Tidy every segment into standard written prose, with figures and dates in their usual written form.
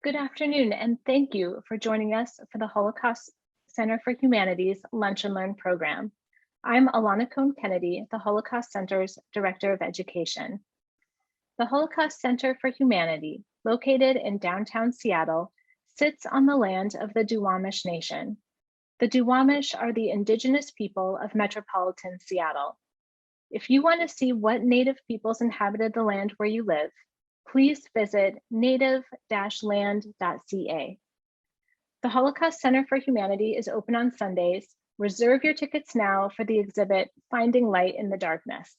Good afternoon, and thank you for joining us for the Holocaust Center for Humanities Lunch and Learn program. I'm Alana Cohn-Kennedy, the Holocaust Center's Director of Education. The Holocaust Center for Humanity, located in downtown Seattle, sits on the land of the Duwamish Nation. The Duwamish are the indigenous people of metropolitan Seattle. If you want to see what Native peoples inhabited the land where you live, please visit native-land.ca. The Holocaust Center for Humanity is open on Sundays. Reserve your tickets now for the exhibit, Finding Light in the Darkness.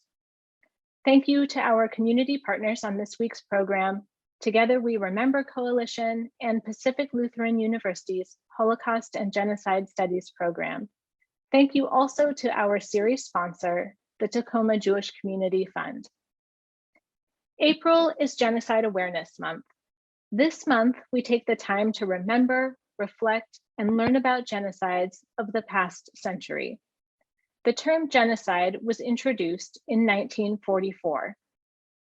Thank you to our community partners on this week's program, Together We Remember Coalition and Pacific Lutheran University's Holocaust and Genocide Studies program. Thank you also to our series sponsor, the Tacoma Jewish Community Fund. April is Genocide Awareness Month. This month, we take the time to remember, reflect, and learn about genocides of the past century. The term genocide was introduced in 1944.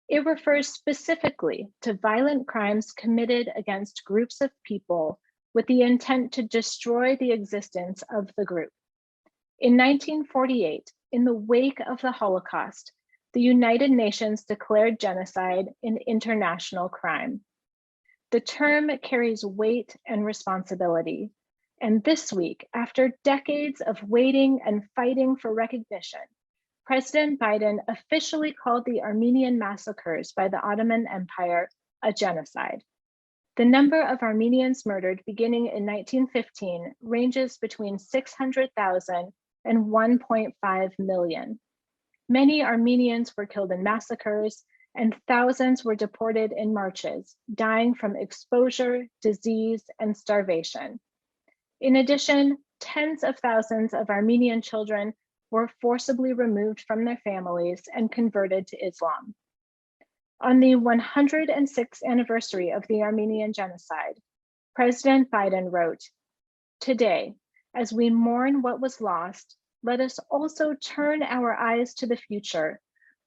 It refers specifically to violent crimes committed against groups of people with the intent to destroy the existence of the group. In 1948, in the wake of the Holocaust, the United Nations declared genocide an international crime. The term carries weight and responsibility. And this week, after decades of waiting and fighting for recognition, President Biden officially called the Armenian massacres by the Ottoman Empire a genocide. The number of Armenians murdered beginning in 1915 ranges between 600,000 and 1.5 million. Many Armenians were killed in massacres, and thousands were deported in marches, dying from exposure, disease, and starvation. In addition, tens of thousands of Armenian children were forcibly removed from their families and converted to Islam. On the 106th anniversary of the Armenian Genocide, President Biden wrote, "Today, as we mourn what was lost, let us also turn our eyes to the future,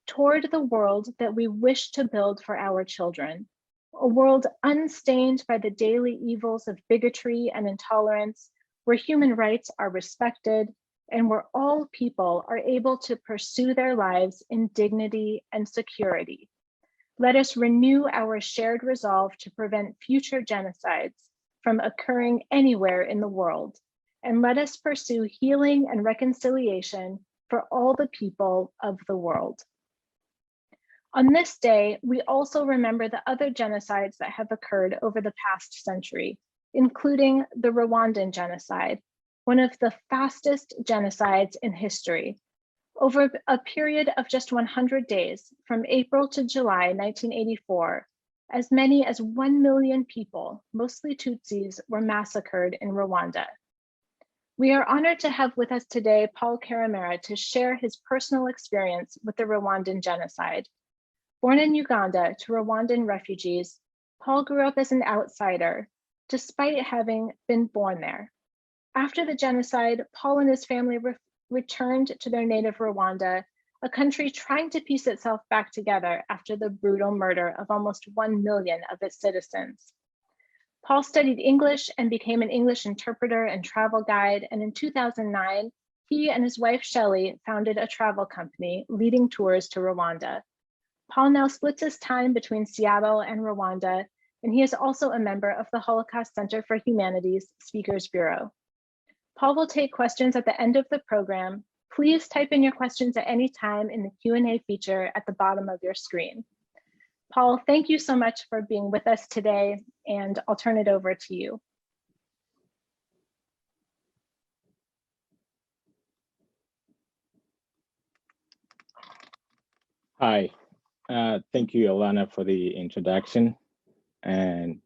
toward the world that we wish to build for our children, a world unstained by the daily evils of bigotry and intolerance, where human rights are respected, and where all people are able to pursue their lives in dignity and security. Let us renew our shared resolve to prevent future genocides from occurring anywhere in the world, and let us pursue healing and reconciliation for all the people of the world." On this day, we also remember the other genocides that have occurred over the past century, including the Rwandan Genocide, one of the fastest genocides in history. Over a period of just 100 days, from April to July 1984, as many as 1 million people, mostly Tutsis, were massacred in Rwanda. We are honored to have with us today Paul Karemera to share his personal experience with the Rwandan genocide. Born in Uganda to Rwandan refugees, Paul grew up as an outsider, despite having been born there. After the genocide, Paul and his family returned to their native Rwanda, a country trying to piece itself back together after the brutal murder of almost 1 million of its citizens. Paul studied English and became an English interpreter and travel guide, and in 2009, he and his wife Shelley founded a travel company leading tours to Rwanda. Paul now splits his time between Seattle and Rwanda, and he is also a member of the Holocaust Center for Humanities Speakers Bureau. Paul will take questions at the end of the program. Please type in your questions at any time in the Q&A feature at the bottom of your screen. Paul, thank you so much for being with us today, and I'll turn it over to you. Hi, thank you, Alana, for the introduction. And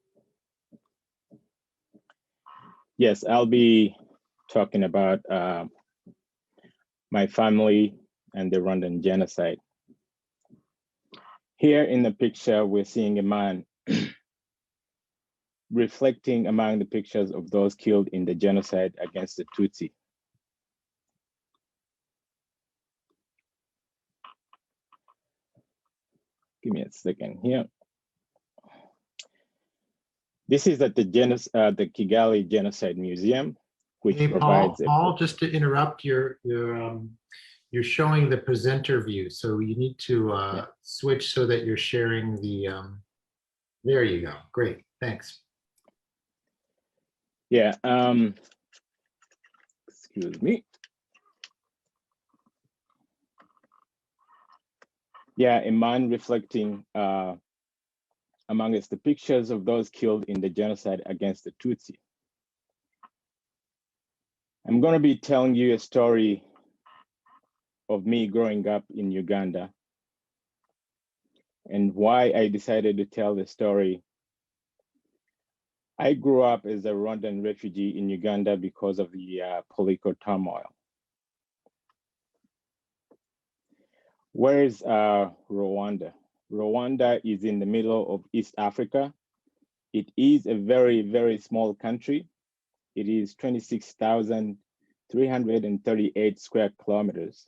yes, I'll be talking about my family and the Rwandan genocide. Here in the picture, we're seeing a man reflecting among the pictures of those killed in the genocide against the Tutsi. Give me a second here. This is at the Kigali Genocide Museum, which Hey, provides Paul, just to interrupt, you're showing the presenter view, so you need to Yeah. switch so that you're sharing the. There you go. Great, thanks. Yeah. Excuse me. Yeah, a man reflecting amongst the pictures of those killed in the genocide against the Tutsi. I'm going to be telling you a story of me growing up in Uganda and why I decided to tell the story. I grew up as a Rwandan refugee in Uganda because of the political turmoil. Where is Rwanda? Rwanda is in the middle of East Africa. It is a very, very small country. It is 26,338 square kilometers.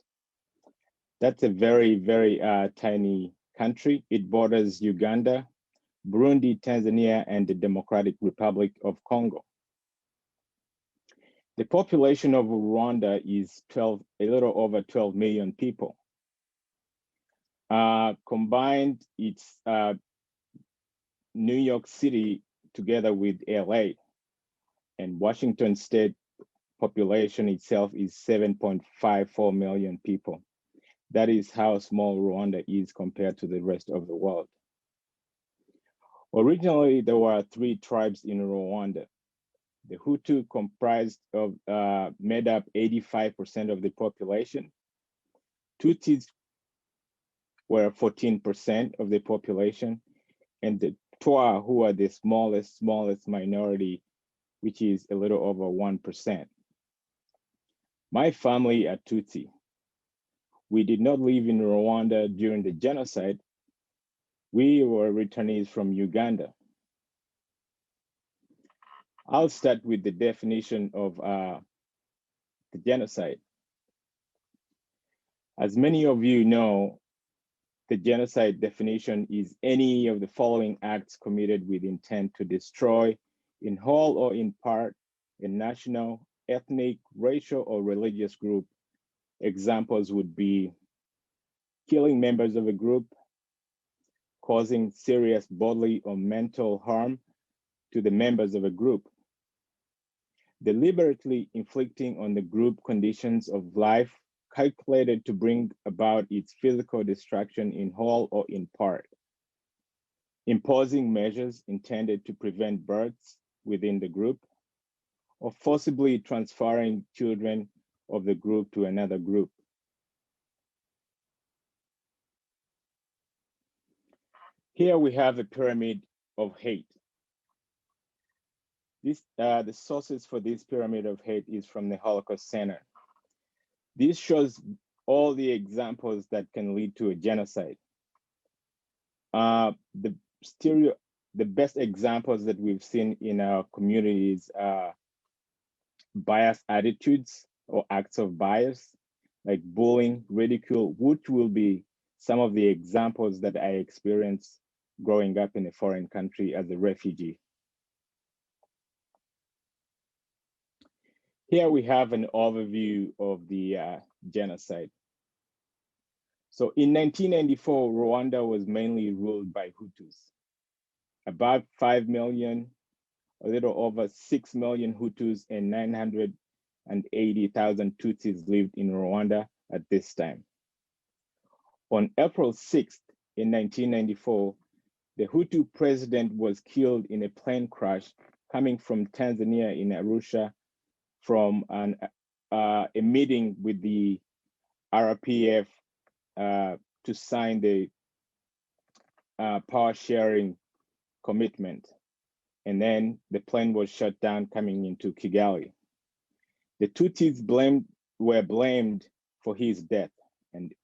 That's a very, very tiny country. It borders Uganda, Burundi, Tanzania, and the Democratic Republic of Congo. The population of Rwanda is a little over 12 million people. Combined, it's New York City together with LA, and Washington State population itself is 7.54 million people. That is how small Rwanda is compared to the rest of the world. Originally, there were 3 tribes in Rwanda. The Hutu made up 85% of the population. Tutsis were 14% of the population, and the Twa, who are the smallest minority, which is a little over 1%. My family are Tutsi. We did not live in Rwanda during the genocide. We were returnees from Uganda. I'll start with the definition of the genocide. As many of you know, the genocide definition is any of the following acts committed with intent to destroy, in whole or in part, a national, ethnic, racial, or religious group. Examples would be killing members of a group, causing serious bodily or mental harm to the members of a group, deliberately inflicting on the group conditions of life calculated to bring about its physical destruction in whole or in part, imposing measures intended to prevent births within the group, or forcibly transferring children of the group to another group. Here we have a pyramid of hate. The sources for this pyramid of hate is from the Holocaust Center. This shows all the examples that can lead to a genocide. The best examples that we've seen in our communities are biased attitudes or acts of bias, like bullying, ridicule, which will be some of the examples that I experienced growing up in a foreign country as a refugee. Here we have an overview of the genocide. So in 1994, Rwanda was mainly ruled by Hutus. About 5 million, a little over 6 million Hutus and 980,000 Tutsis lived in Rwanda at this time. On April 6th, in 1994, the Hutu president was killed in a plane crash coming from Tanzania in Arusha from a meeting with the RPF to sign the power sharing commitment. And then the plane was shut down coming into Kigali. The Tutsis were blamed for his death. And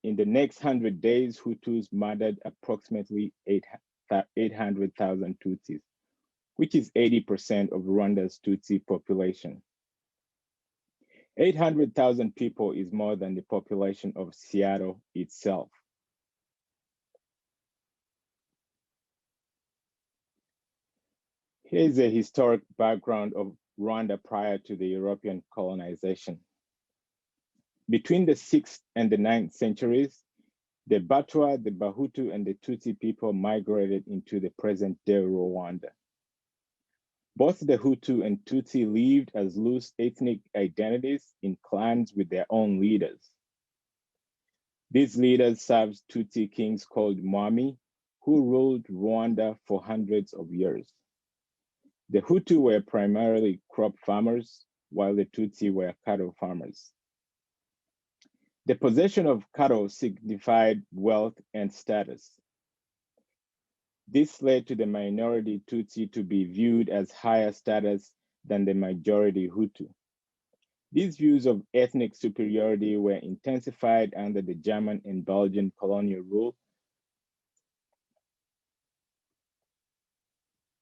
in the next 100 days, Hutus murdered approximately 800,000 Tutsis, which is 80% of Rwanda's Tutsi population. 800,000 people is more than the population of Seattle itself. Here's a historic background of Rwanda prior to the European colonization. Between the 6th and the 9th centuries, the Batwa, the Bahutu, and the Tutsi people migrated into the present-day Rwanda. Both the Hutu and Tutsi lived as loose ethnic identities in clans with their own leaders. These leaders served Tutsi kings called Mwami, who ruled Rwanda for hundreds of years. The Hutu were primarily crop farmers, while the Tutsi were cattle farmers. The possession of cattle signified wealth and status. This led to the minority Tutsi to be viewed as higher status than the majority Hutu. These views of ethnic superiority were intensified under the German and Belgian colonial rule.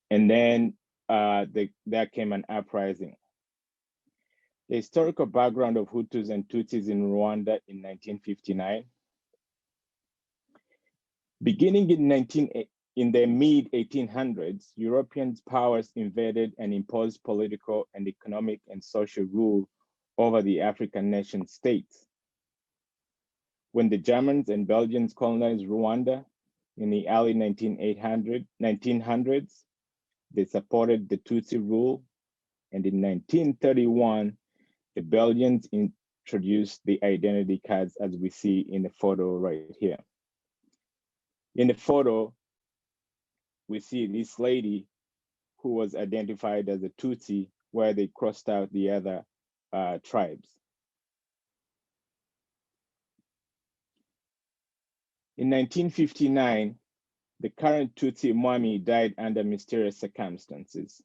And then there came an uprising. The historical background of Hutus and Tutsis in Rwanda in 1959. Beginning in the mid-1800s, European powers invaded and imposed political and economic and social rule over the African nation states. When the Germans and Belgians colonized Rwanda in the early 1900s, they supported the Tutsi rule, and in 1931, the Belgians introduced the identity cards as we see in the photo right here. In the photo, we see this lady who was identified as a Tutsi, where they crossed out the other tribes. In 1959, the current Tutsi Mwami died under mysterious circumstances.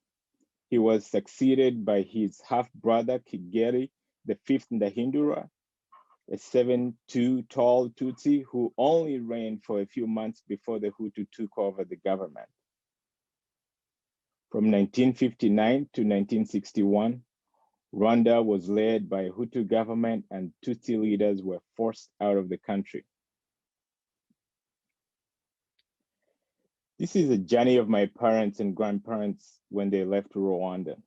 He was succeeded by his half-brother Kigeri, the fifth Ndahindurwa, a 7'2" tall Tutsi who only reigned for a few months before the Hutu took over the government. From 1959 to 1961, Rwanda was led by a Hutu government and Tutsi leaders were forced out of the country. This is a journey of my parents and grandparents when they left Rwanda.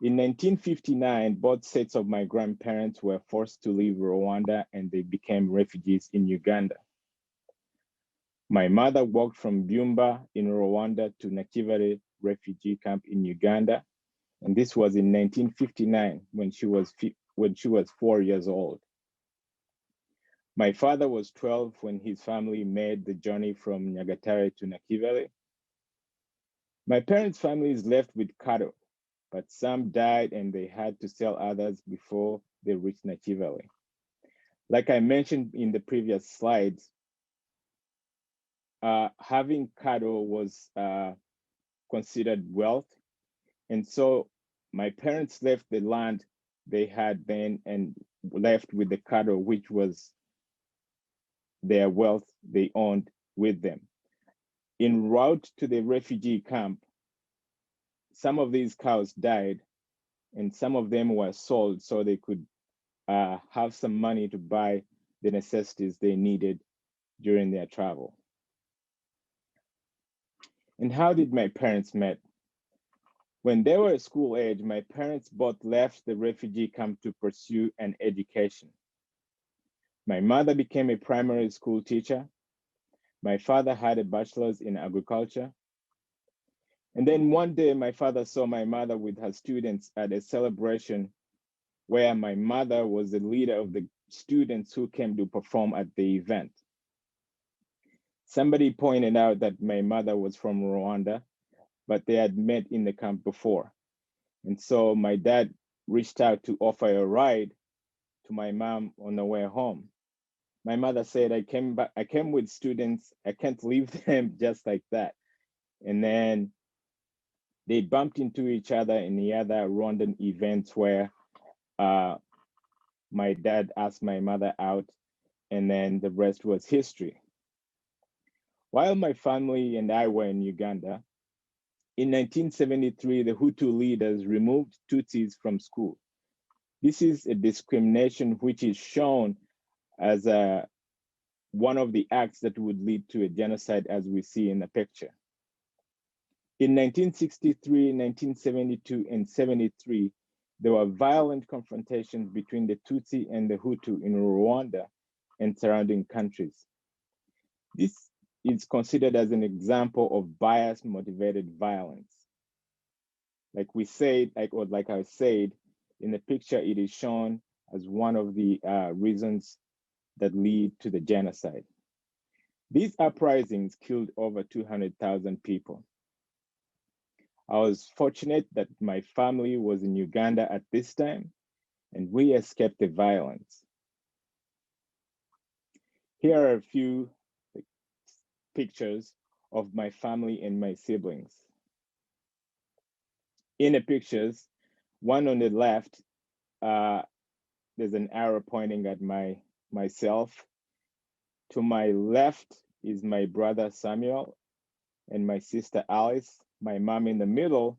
In 1959, both sets of my grandparents were forced to leave Rwanda and they became refugees in Uganda. My mother walked from Byumba in Rwanda to Nakivale refugee camp in Uganda, and this was in 1959 when she was 4 years old. My father was 12 when his family made the journey from Nyagatare to Nakivale. My parents' families left with cattle, but some died and they had to sell others before they reached Nakivale. Like I mentioned in the previous slides, having cattle was considered wealth. And so my parents left the land they had then and left with the cattle, which was their wealth they owned with them. En route to the refugee camp, some of these cows died and some of them were sold so they could have some money to buy the necessities they needed during their travel. And how did my parents meet? When they were school age, my parents both left the refugee camp to pursue an education. My mother became a primary school teacher. My father had a bachelor's in agriculture. And then one day, my father saw my mother with her students at a celebration where my mother was the leader of the students who came to perform at the event. Somebody pointed out that my mother was from Rwanda, but they had met in the camp before. And so my dad reached out to offer a ride to my mom on the way home. My mother said, I came with students, I can't leave them just like that. And then they bumped into each other in the other Rwandan events where my dad asked my mother out, and then the rest was history. While my family and I were in Uganda, in 1973, the Hutu leaders removed Tutsis from school. This is a discrimination which is shown as one of the acts that would lead to a genocide as we see in the picture. In 1963, 1972, and 73, there were violent confrontations between the Tutsi and the Hutu in Rwanda and surrounding countries. This is considered as an example of bias-motivated violence. Like we said, like I said, in the picture, it is shown as one of the reasons that lead to the genocide. These uprisings killed over 200,000 people. I was fortunate that my family was in Uganda at this time, and we escaped the violence. Here are a few pictures of my family and my siblings. In the pictures, one on the left, there's an arrow pointing at myself. To my left is my brother Samuel and my sister Alice, my mom in the middle,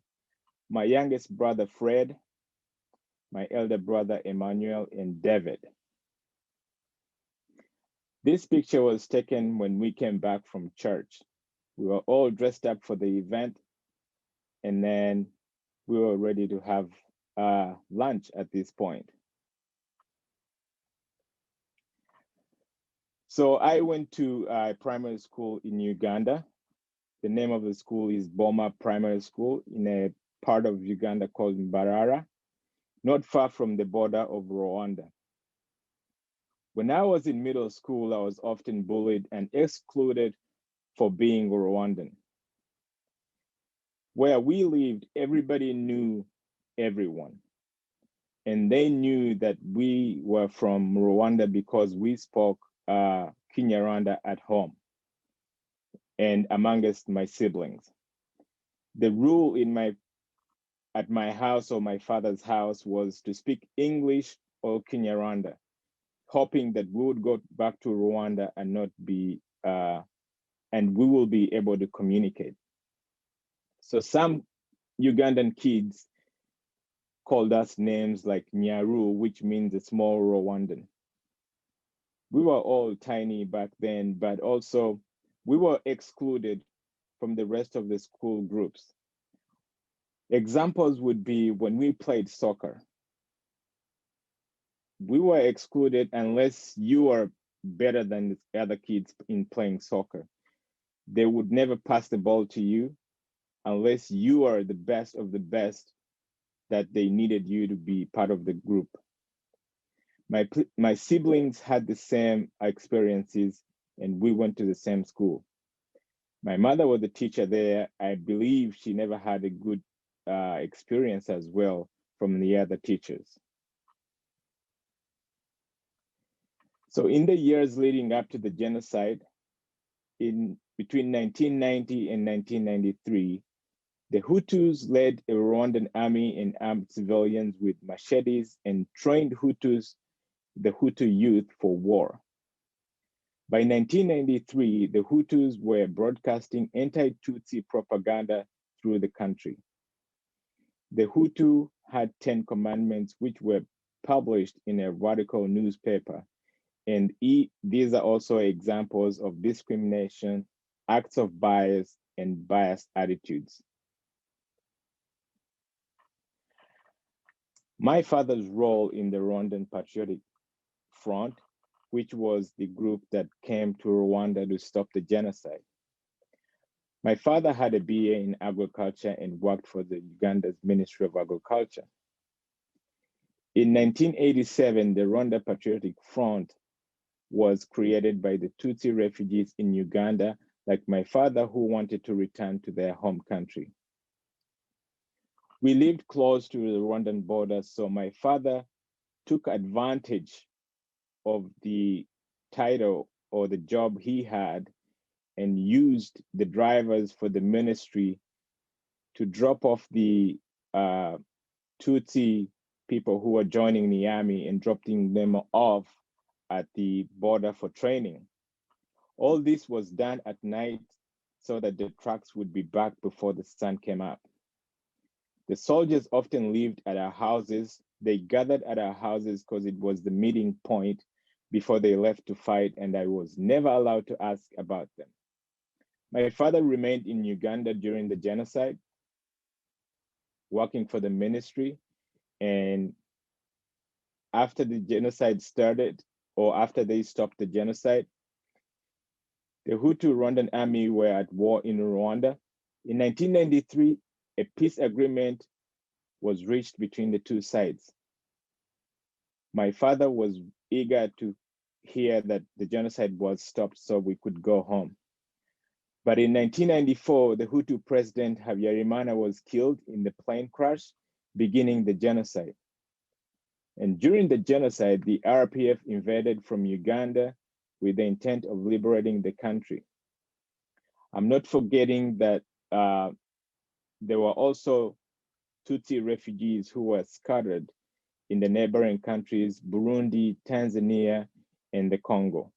my youngest brother Fred, my elder brother Emmanuel, and David. This picture was taken when we came back from church. We were all dressed up for the event, and then we were ready to have lunch at this point. So I went to primary school in Uganda. The name of the school is Boma Primary School in a part of Uganda called Mbarara, not far from the border of Rwanda. When I was in middle school, I was often bullied and excluded for being Rwandan. Where we lived, everybody knew everyone. And they knew that we were from Rwanda because we spoke Kinyarwanda at home and amongst my siblings. The rule at my house or my father's house was to speak English or Kinyarwanda, hoping that we would go back to Rwanda and not be, and we will be able to communicate. So some Ugandan kids called us names like Nyaru, which means a small Rwandan. We were all tiny back then, but also we were excluded from the rest of the school groups. Examples would be when we played soccer. We were excluded unless you were better than the other kids in playing soccer. They would never pass the ball to you unless you are the best of the best that they needed you to be part of the group. My siblings had the same experiences and we went to the same school. My mother was a teacher there. I believe she never had a good experience as well from the other teachers. So in the years leading up to the genocide, between 1990 and 1993, the Hutus led a Rwandan army and armed civilians with machetes and trained the Hutu youth for war. By 1993, the Hutus were broadcasting anti-Tutsi propaganda through the country. The Hutu had 10 commandments, which were published in a radical newspaper. And these are also examples of discrimination, acts of bias, and biased attitudes. My father's role in the Rwandan Patriotic Front, which was the group that came to Rwanda to stop the genocide. My father had a BA in agriculture and worked for the Uganda's Ministry of Agriculture. In 1987, the Rwanda Patriotic Front was created by the Tutsi refugees in Uganda, like my father, who wanted to return to their home country. We lived close to the Rwandan border, so my father took advantage of the title or the job he had and used the drivers for the ministry to drop off the Tutsi people who were joining the army and dropping them off at the border for training. All this was done at night so that the trucks would be back before the sun came up. The soldiers often lived at our houses. They gathered at our houses because it was the meeting point before they left to fight, and I was never allowed to ask about them. My father remained in Uganda during the genocide, working for the ministry. And after the genocide started, or after they stopped the genocide, the Hutu Rwandan army were at war in Rwanda. In 1993, a peace agreement was reached between the two sides. My father was eager to hear that the genocide was stopped so we could go home. But in 1994, the Hutu president Habyarimana was killed in the plane crash, beginning the genocide. And during the genocide, the RPF invaded from Uganda with the intent of liberating the country. I'm not forgetting that there were also Tutsi refugees who were scattered in the neighboring countries, Burundi, Tanzania, and the Congo.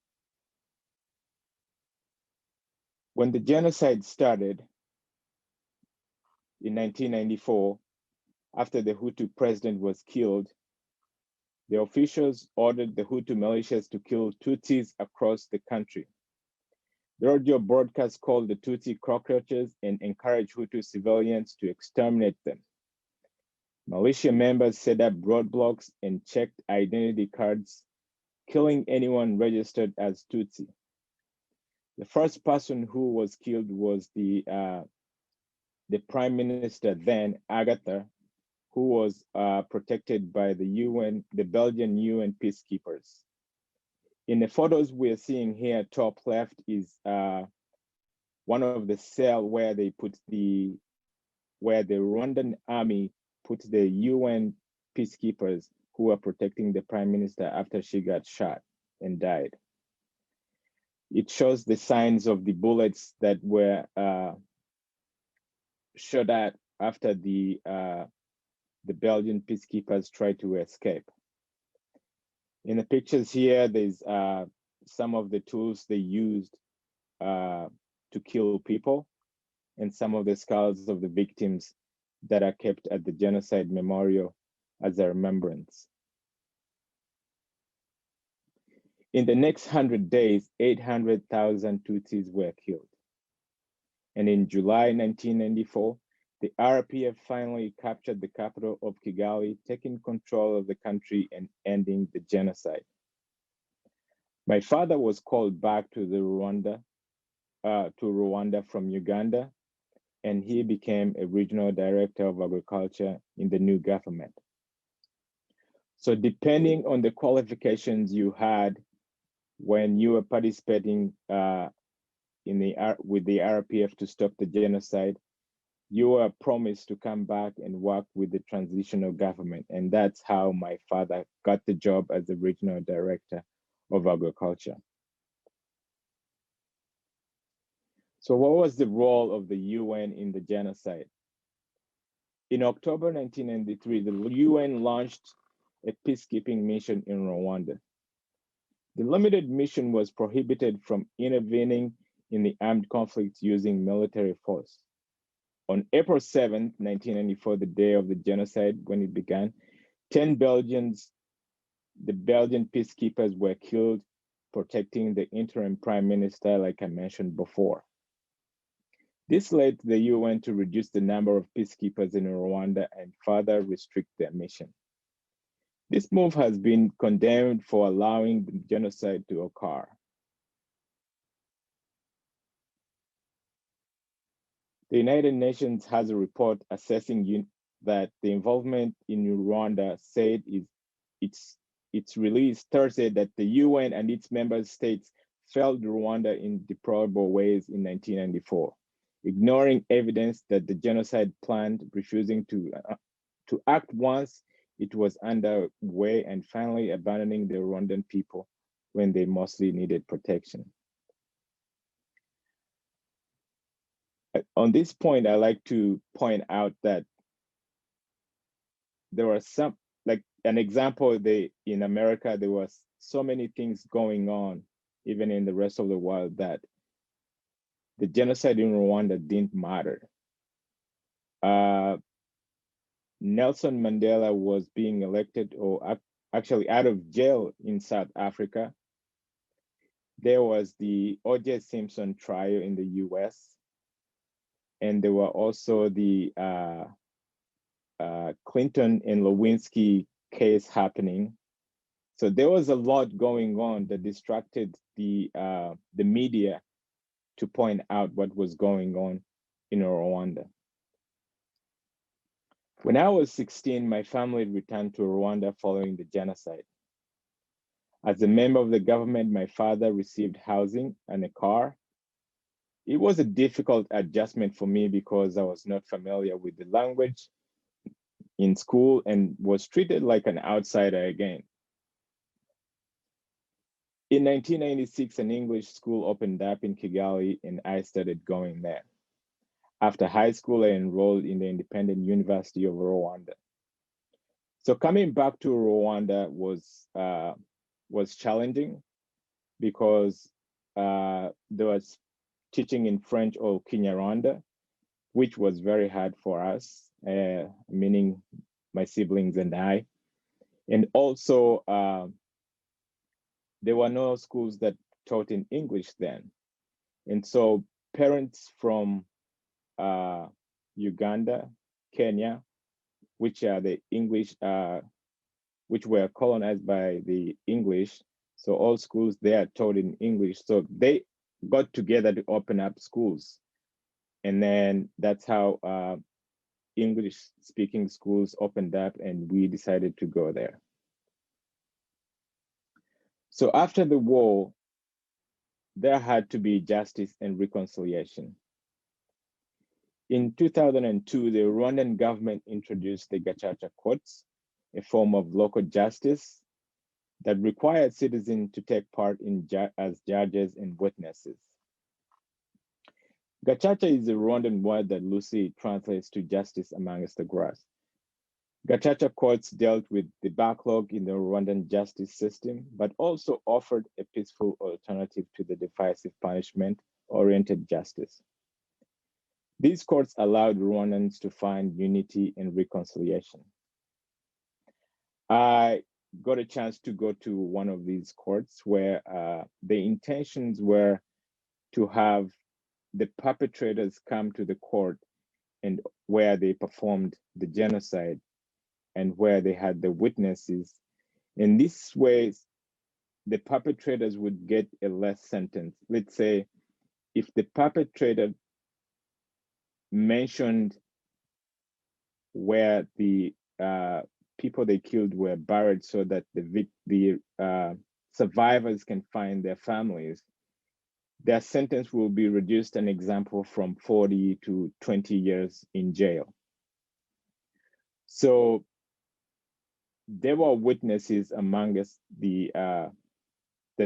When the genocide started in 1994, after the Hutu president was killed, the officials ordered the Hutu militias to kill Tutsis across the country. The radio broadcast called the Tutsi cockroaches and encouraged Hutu civilians to exterminate them. Militia members set up roadblocks and checked identity cards, killing anyone registered as Tutsi. The first person who was killed was the Prime Minister then, Agatha, who was protected by the Belgian UN peacekeepers. In the photos we're seeing here, top left is one of the cell where the Rwandan army put the UN peacekeepers who were protecting the Prime Minister after she got shot and died. It shows the signs of the bullets that were shot at after the Belgian peacekeepers tried to escape. In the pictures here, there's some of the tools they used to kill people and some of the skulls of the victims that are kept at the genocide memorial as a remembrance. In the next 100 days, 800,000 Tutsis were killed. And in July 1994, the RPF finally captured the capital of Kigali, taking control of the country and ending the genocide. My father was called back to Rwanda from Uganda, and he became a regional director of agriculture in the new government. So depending on the qualifications you had when you were participating with the RPF to stop the genocide, you were promised to come back and work with the transitional government. And that's how my father got the job as the regional director of agriculture. So what was the role of the UN in the genocide? In October 1993, the UN launched a peacekeeping mission in Rwanda. The limited mission was prohibited from intervening in the armed conflicts using military force. On April 7, 1994, the day of the genocide when it began, 10 Belgians, the Belgian peacekeepers were killed protecting the interim prime minister, like I mentioned before. This led the UN to reduce the number of peacekeepers in Rwanda and further restrict their mission. This move has been condemned for allowing the genocide to occur. The United Nations has a report assessing that the involvement in Rwanda said its release Thursday that the UN and its member states failed Rwanda in deplorable ways in 1994, ignoring evidence that the genocide planned, refusing to act once it was underway, and finally abandoning the Rwandan people when they mostly needed protection. On this point, I like to point out that there were some, like an example, in America, there was so many things going on, even in the rest of the world, that the genocide in Rwanda didn't matter. Nelson Mandela was being elected, or actually out of jail in South Africa. there was the O.J. Simpson trial in the US, and there were also the Clinton and Lewinsky case happening. So there was a lot going on that distracted the media to point out what was going on in Rwanda. When I was 16, my family returned to Rwanda following the genocide. As a member of the government, my father received housing and a car. It was a difficult adjustment for me because I was not familiar with the language in school and was treated like an outsider again. In 1996, an English school opened up in Kigali and I started going there. After high school, I enrolled in the Independent University of Rwanda. So coming back to Rwanda was challenging because there was teaching in French or Kinyarwanda, which was very hard for us, meaning my siblings and I. And also, there were no schools that taught in English then. And so parents from Uganda, Kenya, which are the English, which were colonized by the English. So all schools there taught in English. So they got together to open up schools. And then that's how English speaking schools opened up and we decided to go there. So after the war, there had to be justice and reconciliation. In 2002, the Rwandan government introduced the Gacaca courts, a form of local justice that required citizens to take part as judges and witnesses. Gacaca is a Rwandan word that loosely translates to justice amongst the grass. Gacaca courts dealt with the backlog in the Rwandan justice system, but also offered a peaceful alternative to the divisive punishment-oriented justice. These courts allowed Rwandans to find unity and reconciliation. I got a chance to go to one of these courts where the intentions were to have the perpetrators come to the court and where they performed the genocide and where they had the witnesses. In this way, the perpetrators would get a less sentence. Let's say if the perpetrator mentioned where the people they killed were buried so that the survivors can find their families, their sentence will be reduced, an example, from 40 to 20 years in jail. So there were witnesses among us, the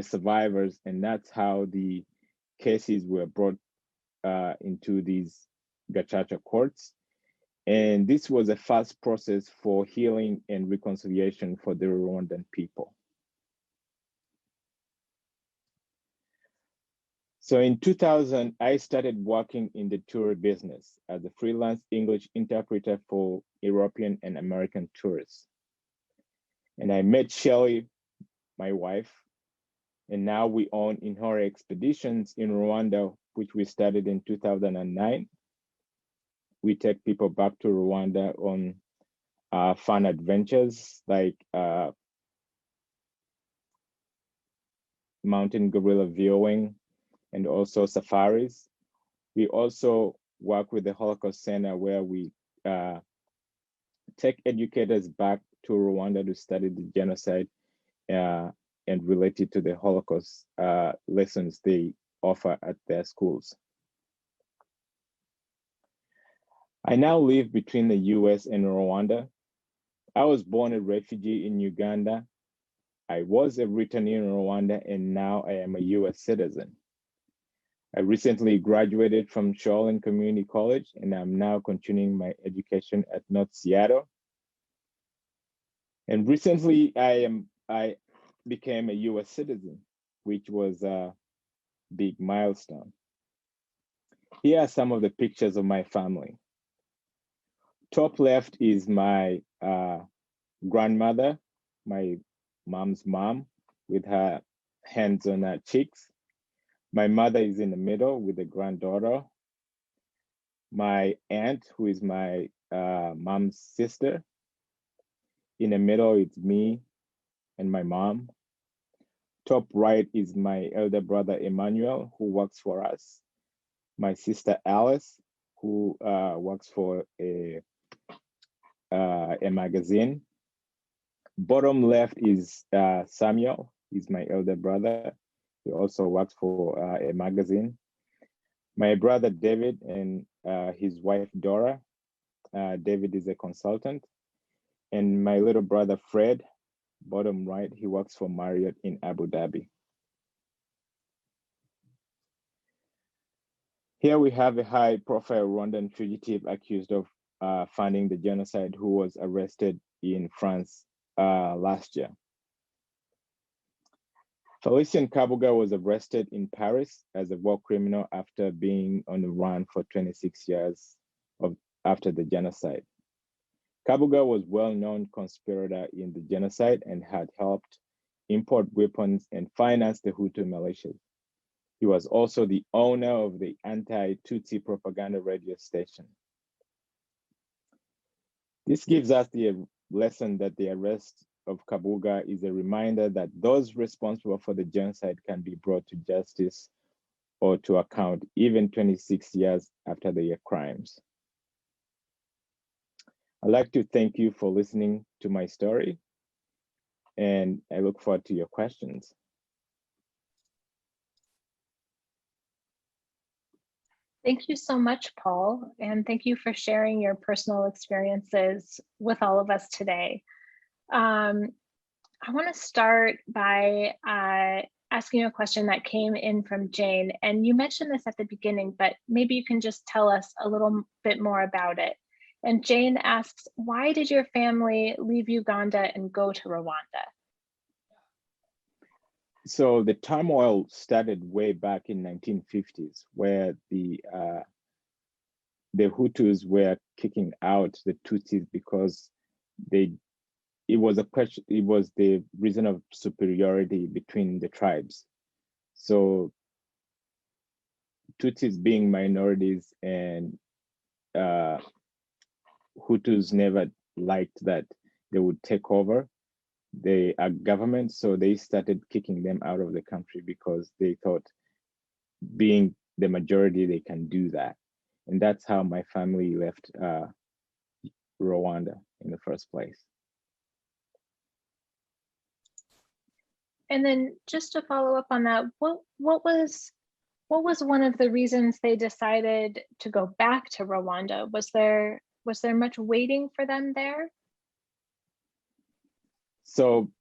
survivors, and that's how the cases were brought into these Gacaca courts. And this was a fast process for healing and reconciliation for the Rwandan people. So in 2000, I started working in the tour business as a freelance English interpreter for European and American tourists. And I met Shelley, my wife, and now we own Inhore Expeditions in Rwanda, which we started in 2009. We take people back to Rwanda on fun adventures like mountain gorilla viewing and also safaris. We also work with the Holocaust Center where we take educators back to Rwanda to study the genocide and relate it to the Holocaust lessons they offer at their schools. I now live between the US and Rwanda. I was born a refugee in Uganda. I was a returnee in Rwanda, and now I am a US citizen. I recently graduated from Shoreline Community College, and I'm now continuing my education at North Seattle. And recently, I became a US citizen, which was a big milestone. Here are some of the pictures of my family. Top left is my grandmother, my mom's mom, with her hands on her cheeks. My mother is in the middle with a granddaughter. My aunt, who is my mom's sister. In the middle, it's me and my mom. Top right is my elder brother, Emmanuel, who works for us. My sister, Alice, who works for a magazine. Bottom left is Samuel. He's my elder brother. He also works for a magazine. My brother, David, and his wife, Dora. David is a consultant. And my little brother, Fred, bottom right, he works for Marriott in Abu Dhabi. Here we have a high-profile Rwandan fugitive accused of funding the genocide who was arrested in France last year. Felicien Kabuga was arrested in Paris as a war criminal after being on the run for 26 years after the genocide. Kabuga was a well-known conspirator in the genocide and had helped import weapons and finance the Hutu militias. He was also the owner of the anti-Tutsi propaganda radio station. This gives us the lesson that the arrest of Kabuga is a reminder that those responsible for the genocide can be brought to justice or to account even 26 years after their crimes. I'd like to thank you for listening to my story, and I look forward to your questions. Thank you so much, Paul, and thank you for sharing your personal experiences with all of us today. I want to start by asking you a question that came in from Jane, and you mentioned this at the beginning, but maybe you can just tell us a little bit more about it. And Jane asks, why did your family leave Uganda and go to Rwanda? So the turmoil started way back in 1950s, where the Hutus were kicking out the Tutsis because it was the reason of superiority between the tribes. So Tutsis being minorities and Hutus never liked that they would take over the government, so they started kicking them out of the country because they thought being the majority, they can do that. And that's how my family left Rwanda in the first place. And then just to follow up on that, what was one of the reasons they decided to go back to Rwanda? Was there much waiting for them there? So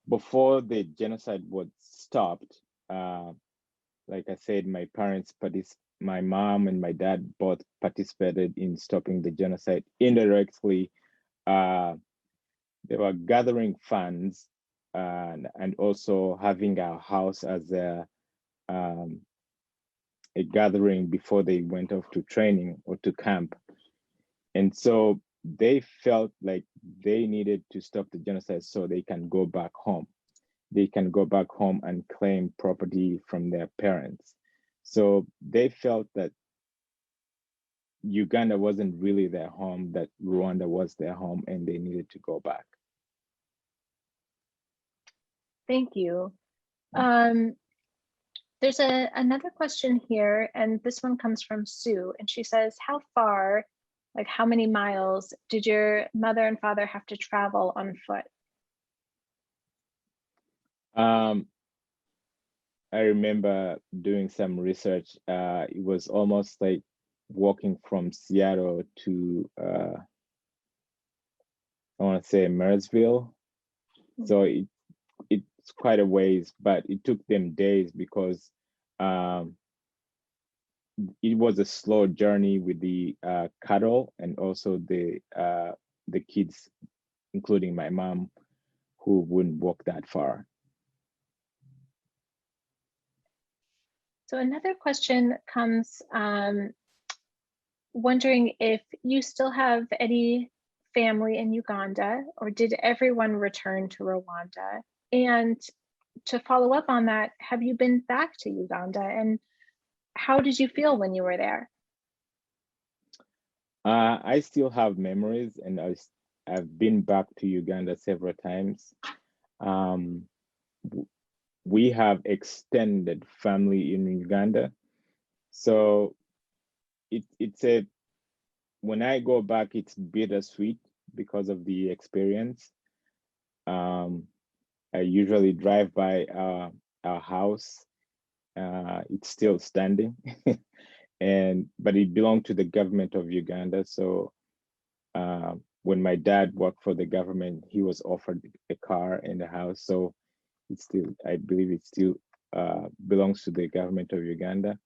before the genocide was stopped, like I said, my mom and my dad both participated in stopping the genocide indirectly. They were gathering funds and also having our house as a gathering before they went off to training or to camp. And so they felt like they needed to stop the genocide so they can go back home. They can go back home and claim property from their parents. So they felt that Uganda wasn't really their home, that Rwanda was their home, and they needed to go back. Thank you. There's another question here, and this one comes from Sue, and she says, how far, like how many miles did your mother and father have to travel on foot? I remember doing some research. It was almost like walking from Seattle to, I want to say Marysville. So it's quite a ways, but it took them days because it was a slow journey with the cattle and also the kids, including my mom, who wouldn't walk that far. So another question comes wondering if you still have any family in Uganda, or did everyone return to Rwanda? And to follow up on that, have you been back to Uganda, and how did you feel when you were there? I still have memories, and I've been back to Uganda several times. We have extended family in Uganda, so it's when I go back, it's bittersweet because of the experience. I usually drive by our house. It's still standing, but it belonged to the government of Uganda. So when my dad worked for the government, he was offered a car and a house. So it's still, I believe it still belongs to the government of Uganda.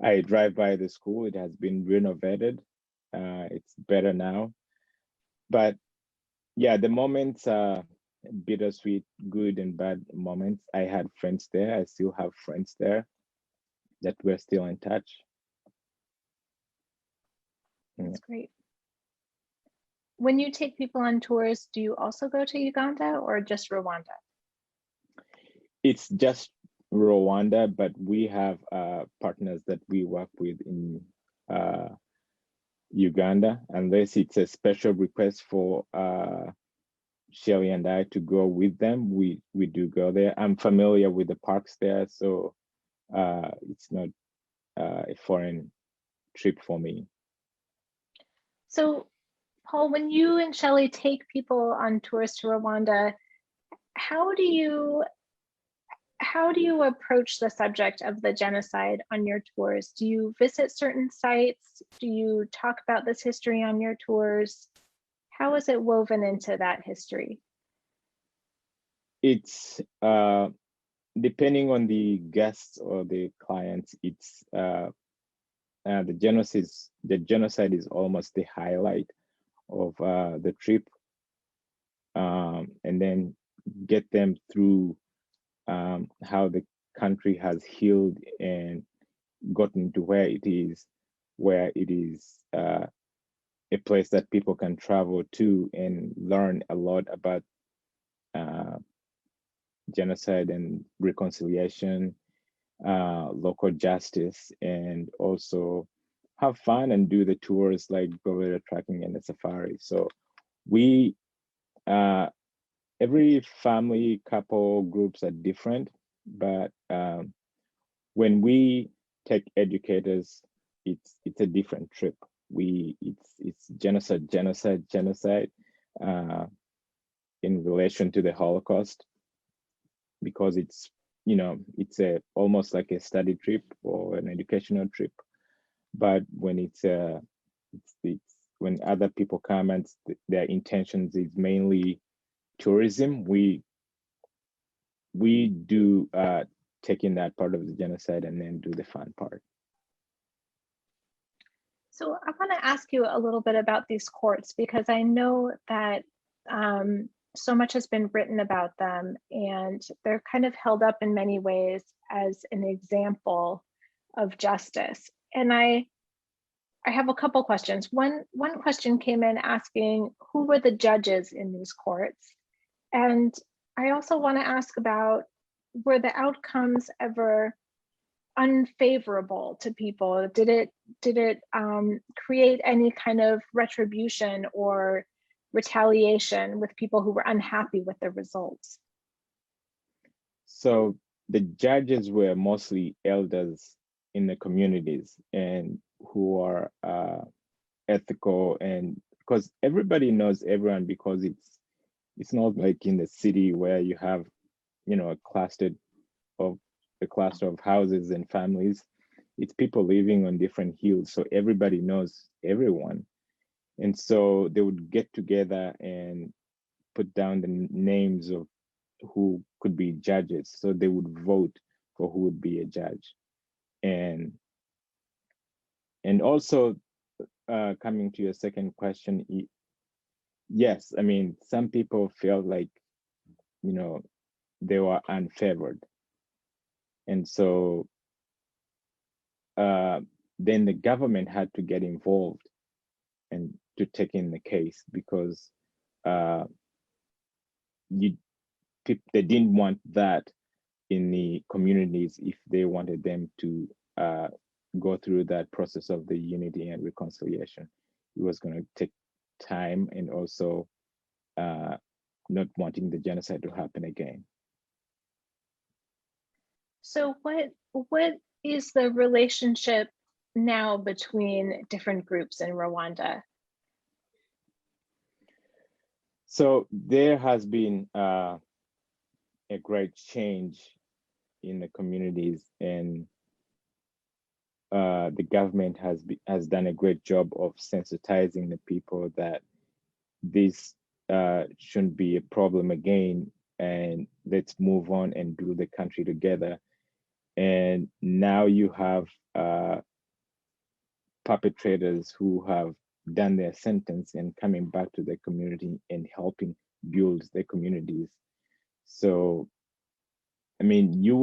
I drive by the school. It has been renovated. It's better now. But yeah, the moments are bittersweet, good and bad moments. I had friends there. I still have friends there that we're still in touch. That's great. When you take people on tours, do you also go to Uganda or just Rwanda? It's just Rwanda, but we have partners that we work with in Uganda, unless it's a special request for Shelly and I to go with them. We do go there. I'm familiar with the parks there, so it's not a foreign trip for me. So, Paul, when you and Shelly take people on tours to Rwanda, how do you approach the subject of the genocide on your tours? Do you visit certain sites? Do you talk about this history on your tours? How is it woven into that history? It's depending on the guests or the clients, it's the genocide is almost the highlight of the trip, and then get them through how the country has healed and gotten to where it is a place that people can travel to and learn a lot about genocide and reconciliation, local justice, and also have fun and do the tours like gorilla trekking and the safari. So we every family, couple, groups are different, but when we take educators, it's a different trip. It's genocide in relation to the Holocaust, because it's almost like a study trip or an educational trip. But when it's when other people come and their intentions is mainly tourism, we do taking that part of the genocide and then do the fun part. So I want to ask you a little bit about these courts, because I know that so much has been written about them, and they're kind of held up in many ways as an example of justice. And I have a couple questions. One question came in asking who were the judges in these courts? And I also want to ask about, were the outcomes ever unfavorable to people? Did it create any kind of retribution or retaliation with people who were unhappy with the results? So the judges were mostly elders in the communities and who are ethical, and because everybody knows everyone, because it's not like in the city where you have a cluster of houses and families. It's people living on different hills, so everybody knows everyone. And so they would get together and put down the names of who could be judges. So they would vote for who would be a judge. And also coming to your second question, yes, I mean, some people felt like, they were unfavored. And so then the government had to get involved and to take in the case, because they didn't want that in the communities if they wanted them to go through that process of the unity and reconciliation. It was going to take time, and also not wanting the genocide to happen again. So what is the relationship now between different groups in Rwanda? So there has been a great change in the communities, and the government has done a great job of sensitizing the people that this shouldn't be a problem again, and let's move on and build the country together. And now you have perpetrators who have done their sentence and coming back to the community and helping build the communities. So, I mean, you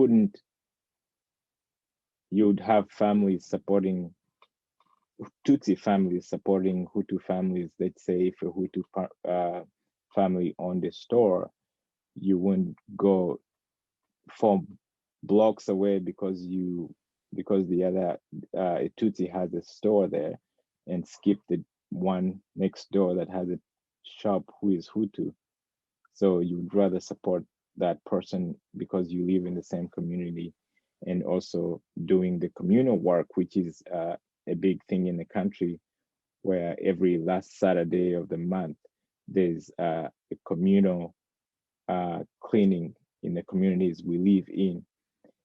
would have families supporting Tutsi families supporting Hutu families. Let's say if a Hutu family owned a store, you wouldn't go 4 blocks away because the other a Tutsi has a store there, and skip the one next door that has a shop who is Hutu. So you'd rather support that person because you live in the same community, and also doing the communal work, which is a big thing in the country, where every last Saturday of the month, there's a communal cleaning in the communities we live in.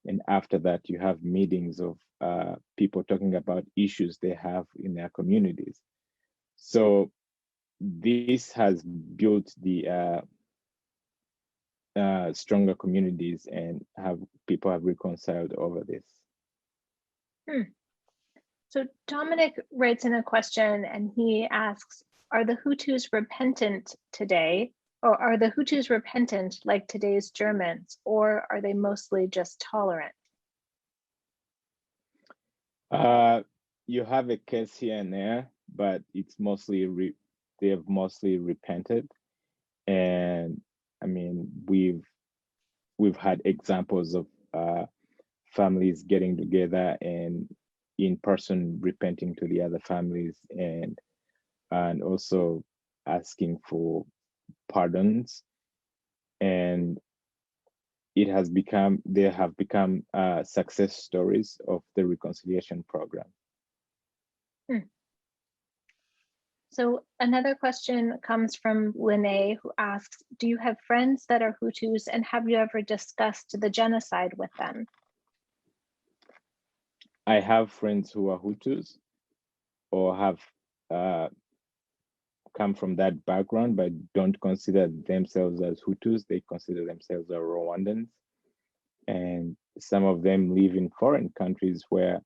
And after that, you have meetings of people talking about issues they have in their communities. So this has built the stronger communities, and people have reconciled over this. So Dominic writes in a question, and he asks, are the Hutus repentant today? Or are the Hutus repentant like today's Germans, or are they mostly just tolerant? You have a case here and there, but it's mostly they have mostly repented. And I mean, we've had examples of families getting together and in person repenting to the other families, and also asking for pardons. And they have become success stories of the reconciliation program. So another question comes from Lene, who asks, do you have friends that are Hutus, and have you ever discussed the genocide with them? I have friends who are Hutus or have come from that background, but don't consider themselves as Hutus. They consider themselves as Rwandans. And some of them live in foreign countries where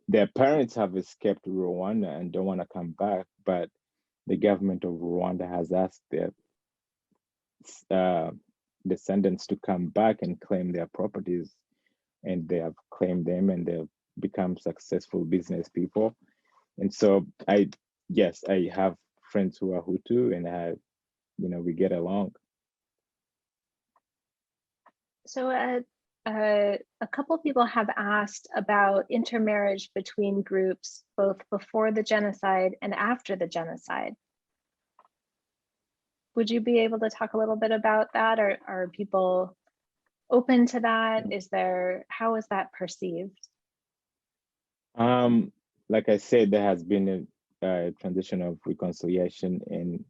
their parents have escaped Rwanda and don't want to come back, but the government of Rwanda has asked their descendants to come back and claim their properties, and they have claimed them, and they've become successful business people. And so yes, I have friends who are Hutu, and we get along. So a couple of people have asked about intermarriage between groups, both before the genocide and after the genocide. Would you be able to talk a little bit about that? Or are people open to that? How is that perceived? Like I said, there has been a transition of reconciliation, and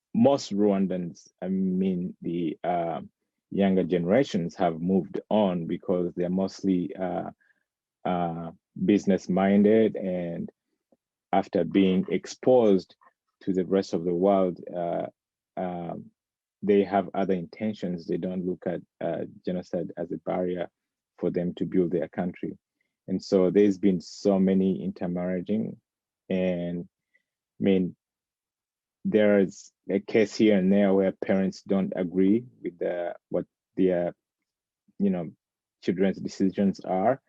most Rwandans, I mean the younger generations, have moved on because they're mostly business minded, and after being exposed to the rest of the world, they have other intentions. They don't look at genocide as a barrier for them to build their country. And so there's been so many intermarrying, and I mean, there's a case here and there where parents don't agree with what their children's decisions are,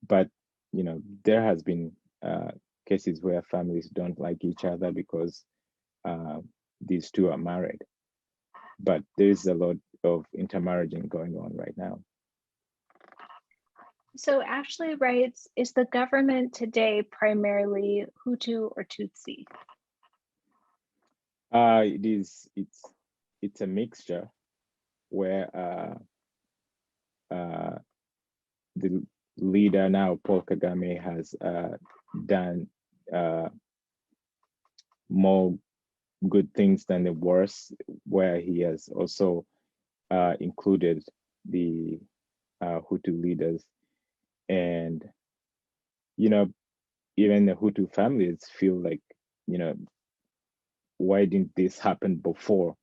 but there has been cases where families don't like each other because these two are married. But there is a lot of intermarriaging going on right now. So Ashley writes, is the government today primarily Hutu or Tutsi? It's a mixture where the leader now, Paul Kagame, has done more good things than the worst, where he has also included the Hutu leaders. And, even the Hutu families feel like, why didn't this happen before,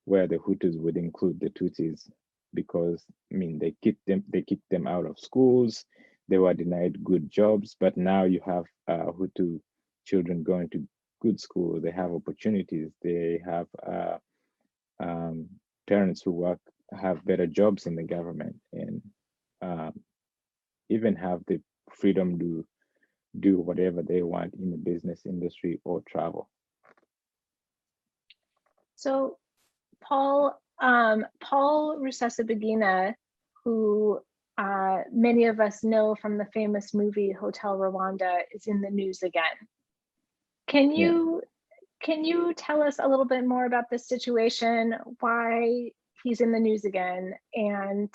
where the Hutus would include the Tutsis? Because, they kicked them out of schools, they were denied good jobs, but now you have Hutu children going to good school, they have opportunities, they have parents who have better jobs in the government, and even have the freedom to do whatever they want in the business industry or travel. So Paul Rusesabagina, who many of us know from the famous movie Hotel Rwanda, is in the news again. Can you tell us a little bit more about this situation, why he's in the news again, and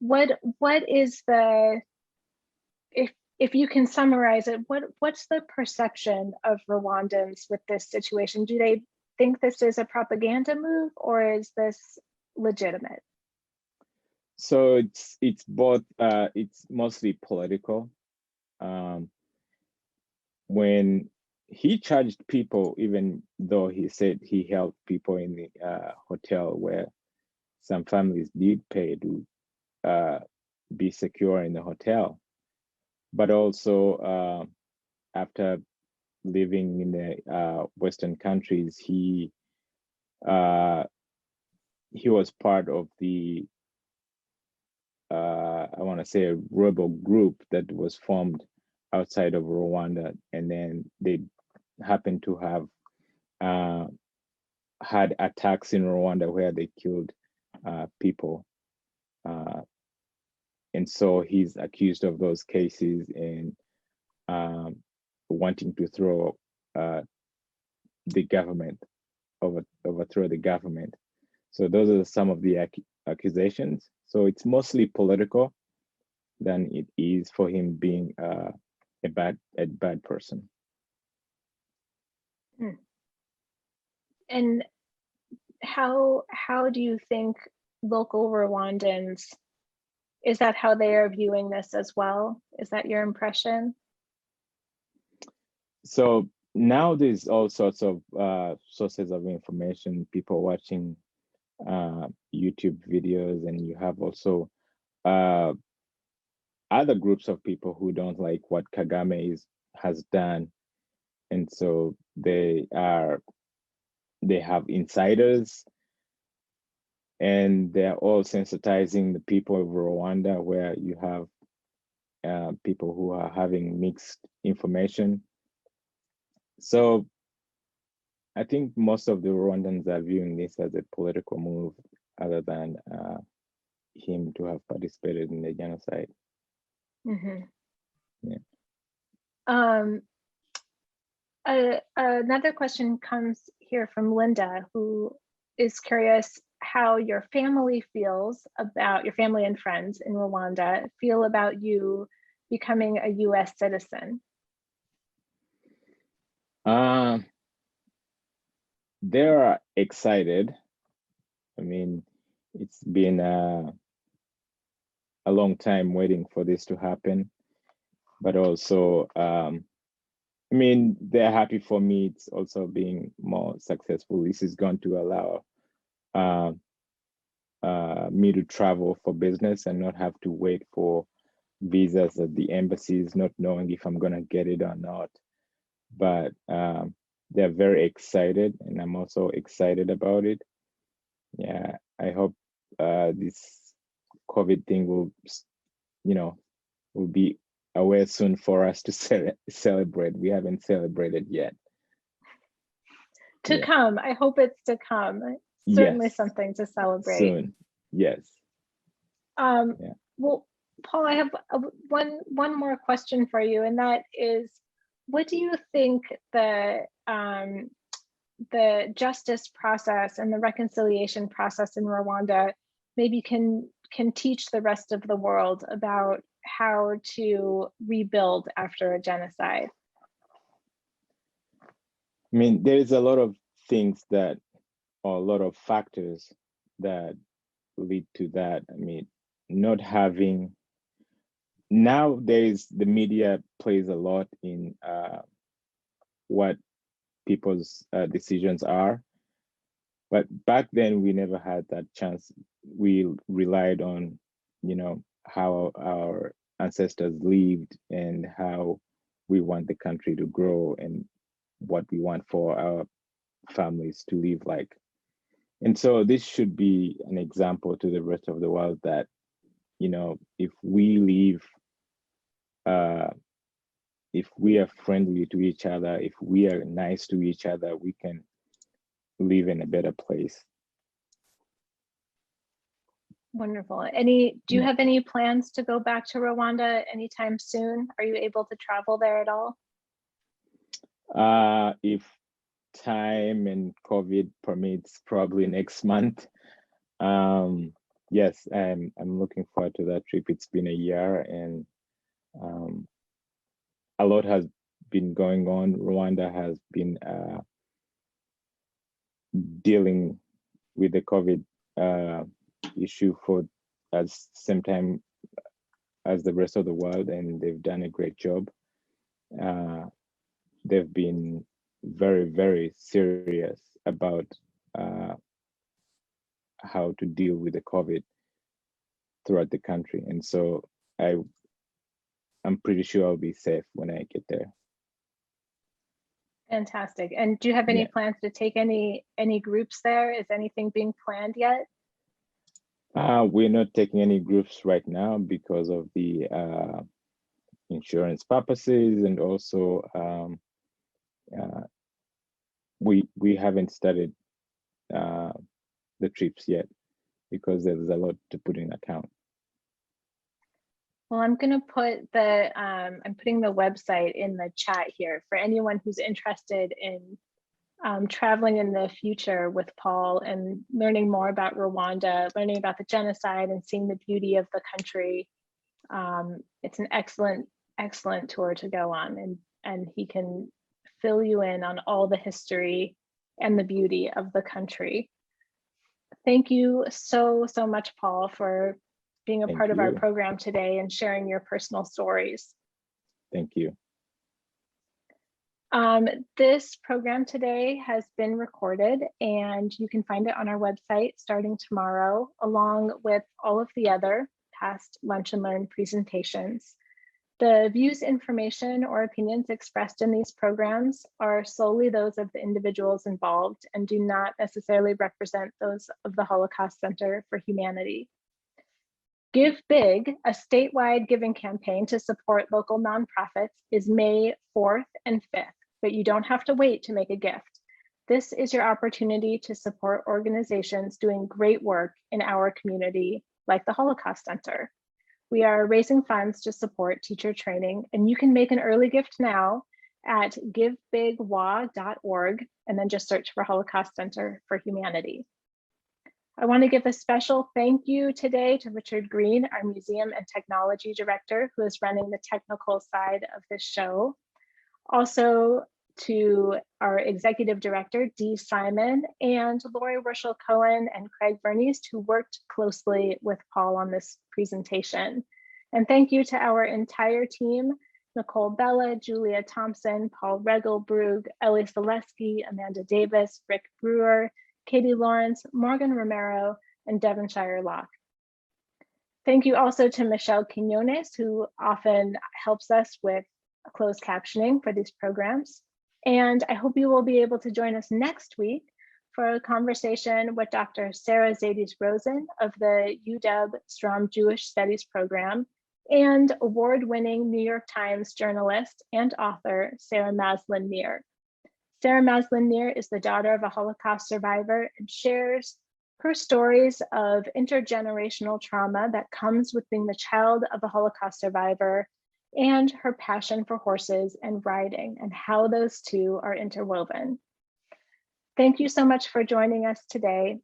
what is the, if you can summarize it, what's the perception of Rwandans with this situation? Do they think this is a propaganda move, or is this legitimate? So it's both. It's mostly political. When he charged people, even though he said he helped people in the hotel, where some families did pay to be secure in the hotel, but also after living in the Western countries, he was part of the I want to say a rebel group that was formed outside of Rwanda, and then they happened to have had attacks in Rwanda where they killed people, and so he's accused of those cases and wanting to throw the government, overthrow the government. So those are some of the accusations. So it's mostly political than it is for him being a bad person. And how do you think local Rwandans, is that how they are viewing this as well? Is that your impression? So now there's all sorts of sources of information, people watching YouTube videos, and you have also other groups of people who don't like what Kagame has done, and so they have insiders, and they're all sensitizing the people of Rwanda, where you have people who are having mixed information. So I think most of the Rwandans are viewing this as a political move, other than him to have participated in the genocide. Mm-hmm. Yeah. Another question comes here from Linda, who is curious how your family feels about, your family and friends in Rwanda feel about you becoming a US citizen. They're excited. I mean, it's been a long time waiting for this to happen, but also, I mean, they're happy for me. It's also being more successful. This is going to allow me to travel for business and not have to wait for visas at the embassies, not knowing if I'm gonna get it or not. But they're very excited, and I'm also excited about it. Yeah, I hope this COVID thing will be away soon for us to celebrate. We haven't celebrated yet. To come. I hope it's to come. certainly Yes, something to celebrate. soon. Yes. Yeah. Well, Paul, I have one more question for you, and that is, what do you think the justice process and the reconciliation process in Rwanda maybe can teach the rest of the world about how to rebuild after a genocide? I mean, there's a lot of things that, or a lot of factors that lead to that. I mean, not having, nowadays the media plays a lot in what people's decisions are. But back then we never had that chance. We relied on, you know, how our ancestors lived and how we want the country to grow and what we want for our families to live like. And so this should be an example to the rest of the world that, you know, if we live, if we are friendly to each other, if we are nice to each other, we can live in a better place. Wonderful. Do you have any plans to go back to Rwanda anytime soon? Are you able to travel there at all? If time and COVID permits, probably next month. Yes, I'm looking forward to that trip. It's been a year and a lot has been going on. Rwanda has been dealing with the COVID issue for as same time as the rest of the world, and they've done a great job. They've been very, very serious about how to deal with the COVID throughout the country. And so I'm pretty sure I'll be safe when I get there. Fantastic. And do you have any plans to take any groups there? Is anything being planned yet? We're not taking any groups right now because of the insurance purposes, and also we haven't started the trips yet because there's a lot to put in account. Well, I'm going to put I'm putting the website in the chat here for anyone who's interested in traveling in the future with Paul and learning more about Rwanda, learning about the genocide and seeing the beauty of the country. It's an excellent tour to go on, and he can fill you in on all the history and the beauty of the country. Thank you so much, Paul, for being a part of our program today and sharing your personal stories. Thank you. This program today has been recorded, and you can find it on our website starting tomorrow, along with all of the other past Lunch and Learn presentations. The views, information, or opinions expressed in these programs are solely those of the individuals involved and do not necessarily represent those of the Holocaust Center for Humanity. Give Big, a statewide giving campaign to support local nonprofits, is May 4th and 5th, but you don't have to wait to make a gift. This is your opportunity to support organizations doing great work in our community, like the Holocaust Center. We are raising funds to support teacher training, and you can make an early gift now at givebigwa.org, and then just search for Holocaust Center for Humanity. I want to give a special thank you today to Richard Green, our Museum and Technology Director, who is running the technical side of this show. Also to our Executive Director, Dee Simon, and Lori Werschel-Cohen and Craig Bernice, who worked closely with Paul on this presentation. And thank you to our entire team, Nicole Bella, Julia Thompson, Paul Regelbrug, Ellie Selesky, Amanda Davis, Rick Brewer, Katie Lawrence, Morgan Romero, and Devonshire Locke. Thank you also to Michelle Quinones, who often helps us with closed captioning for these programs. And I hope you will be able to join us next week for a conversation with Dr. Sarah Zades-Rosen of the UW Strom Jewish Studies program and award-winning New York Times journalist and author, Sarah Maslin-Meir. Sarah Maslin-Nir is the daughter of a Holocaust survivor and shares her stories of intergenerational trauma that comes with being the child of a Holocaust survivor, and her passion for horses and riding and how those two are interwoven. Thank you so much for joining us today.